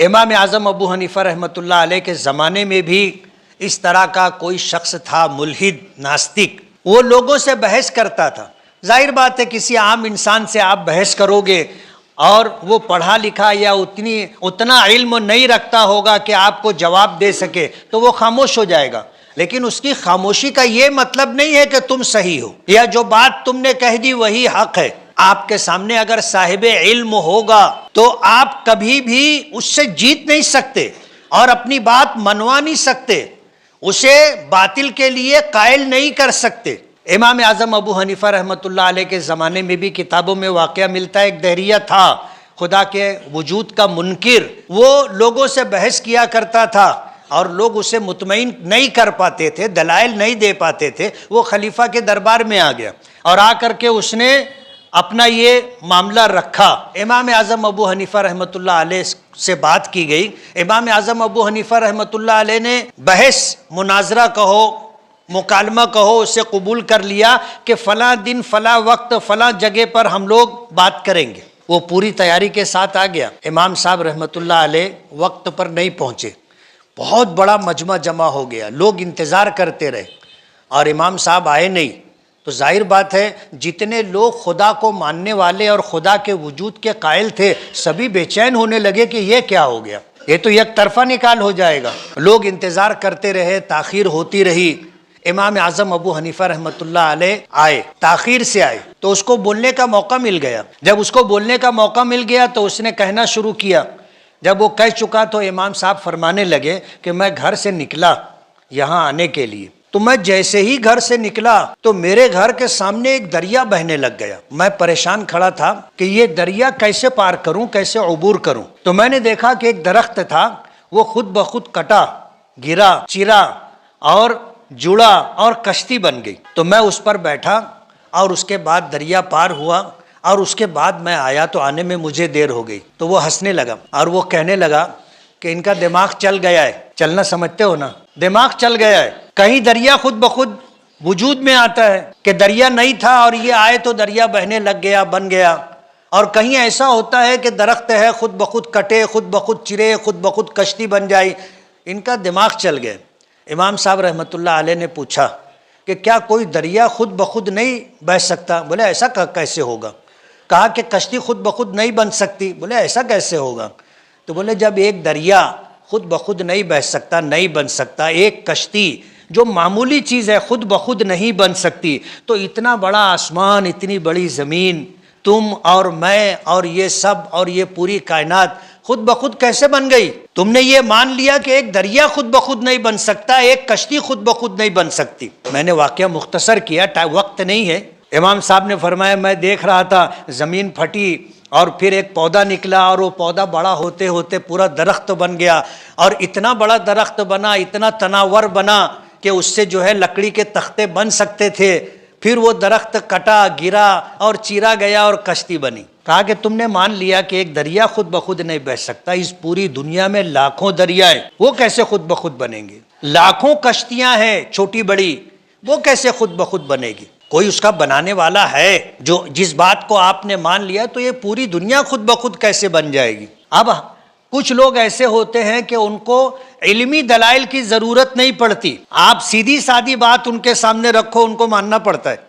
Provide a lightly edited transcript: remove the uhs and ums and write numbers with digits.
امام اعظم ابو حنیفہ رحمۃ اللہ علیہ کے زمانے میں بھی اس طرح کا کوئی شخص تھا، ملحد ناستک، وہ لوگوں سے بحث کرتا تھا۔ ظاہر بات ہے کسی عام انسان سے آپ بحث کرو گے اور وہ پڑھا لکھا یا اتنا علم نہیں رکھتا ہوگا کہ آپ کو جواب دے سکے تو وہ خاموش ہو جائے گا، لیکن اس کی خاموشی کا یہ مطلب نہیں ہے کہ تم صحیح ہو یا جو بات تم نے کہہ دی وہی حق ہے۔ آپ کے سامنے اگر صاحب علم ہوگا تو آپ کبھی بھی اس سے جیت نہیں سکتے اور اپنی بات منوا نہیں سکتے، اسے باطل کے لیے قائل نہیں کر سکتے۔ امام اعظم ابو حنیفہ رحمۃ اللہ علیہ کے زمانے میں بھی کتابوں میں واقعہ ملتا ہے، ایک دہریہ تھا خدا کے وجود کا منکر، وہ لوگوں سے بحث کیا کرتا تھا اور لوگ اسے مطمئن نہیں کر پاتے تھے، دلائل نہیں دے پاتے تھے۔ وہ خلیفہ کے دربار میں آ گیا اور آ کر کے اس نے اپنا یہ معاملہ رکھا۔ امام اعظم ابو حنیفہ رحمۃ اللہ علیہ سے بات کی گئی۔ امام اعظم ابو حنیفہ رحمۃ اللہ علیہ نے بحث مناظرہ کہو، مکالمہ کہو، اسے قبول کر لیا کہ فلاں دن فلاں وقت فلاں جگہ پر ہم لوگ بات کریں گے۔ وہ پوری تیاری کے ساتھ آ گیا۔ امام صاحب رحمۃ اللہ علیہ وقت پر نہیں پہنچے، بہت بڑا مجمع جمع ہو گیا، لوگ انتظار کرتے رہے اور امام صاحب آئے نہیں۔ تو ظاہر بات ہے جتنے لوگ خدا کو ماننے والے اور خدا کے وجود کے قائل تھے سبھی بے چین ہونے لگے کہ یہ کیا ہو گیا، یہ تو یک طرفہ نکال ہو جائے گا۔ لوگ انتظار کرتے رہے، تاخیر ہوتی رہی۔ امام اعظم ابو حنیفہ رحمۃ اللہ علیہ آئے، تاخیر سے آئے تو اس کو بولنے کا موقع مل گیا۔ جب اس کو بولنے کا موقع مل گیا تو اس نے کہنا شروع کیا۔ جب وہ کہہ چکا تو امام صاحب فرمانے لگے کہ میں گھر سے نکلا یہاں آنے کے لیے، تو میں جیسے ہی گھر سے نکلا تو میرے گھر کے سامنے ایک دریا بہنے لگ گیا۔ میں پریشان کھڑا تھا کہ یہ دریا کیسے پار کروں، کیسے عبور کروں۔ تو میں نے دیکھا کہ ایک درخت تھا، وہ خود بخود کٹا، گرا، چرا اور جڑا اور کشتی بن گئی۔ تو میں اس پر بیٹھا اور اس کے بعد دریا پار ہوا اور اس کے بعد میں آیا تو آنے میں مجھے دیر ہو گئی۔ تو وہ ہنسنے لگا اور وہ کہنے لگا کہ ان کا دماغ چل گیا ہے۔ چلنا سمجھتے ہو نا، دماغ چل گیا ہے۔ کہیں دریا خود بخود وجود میں آتا ہے کہ دریا نہیں تھا اور یہ آئے تو دریا بہنے لگ گیا، بن گیا، اور کہیں ایسا ہوتا ہے کہ درخت ہے خود بخود کٹے، خود بخود چرے، خود بخود کشتی بن جائے۔ ان کا دماغ چل گیا۔ امام صاحب رحمۃ اللہ علیہ نے پوچھا کہ کیا کوئی دریا خود بخود نہیں بہہ سکتا؟ بولے ایسا کیسے ہوگا؟ کہا کہ کشتی خود بخود نہیں بن سکتی؟ بولے ایسا کیسے ہوگا؟ تو بولے جب ایک دریا خود بخود نہیں بہہ سکتا، نہیں بن سکتا، ایک کشتی جو معمولی چیز ہے خود بخود نہیں بن سکتی، تو اتنا بڑا آسمان، اتنی بڑی زمین، تم اور میں اور یہ سب اور یہ پوری کائنات خود بخود کیسے بن گئی؟ تم نے یہ مان لیا کہ ایک دریا خود بخود نہیں بن سکتا، ایک کشتی خود بخود نہیں بن سکتی۔ میں نے واقعہ مختصر کیا، وقت نہیں ہے۔ امام صاحب نے فرمایا میں دیکھ رہا تھا زمین پھٹی اور پھر ایک پودا نکلا اور وہ پودا بڑا ہوتے ہوتے پورا درخت بن گیا، اور اتنا بڑا درخت بنا، اتنا تناور بنا کہ اس سے جو ہے لکڑی کے تختے بن سکتے تھے۔ پھر وہ درخت کٹا، گرا اور چیرا گیا اور کشتی بنی۔ کہا کہ تم نے مان لیا کہ ایک دریا خود بخود نہیں بہہ سکتا، اس پوری دنیا میں لاکھوں دریا ہیں، وہ کیسے خود بخود بنیں گے؟ لاکھوں کشتیاں ہیں چھوٹی بڑی، وہ کیسے خود بخود بنے گی؟ کوئی اس کا بنانے والا ہے۔ جو جس بات کو آپ نے مان لیا تو یہ پوری دنیا خود بخود کیسے بن جائے گی؟ اب کچھ لوگ ایسے ہوتے ہیں کہ ان کو علمی دلائل کی ضرورت نہیں پڑتی، آپ سیدھی سادی بات ان کے سامنے رکھو ان کو ماننا پڑتا ہے۔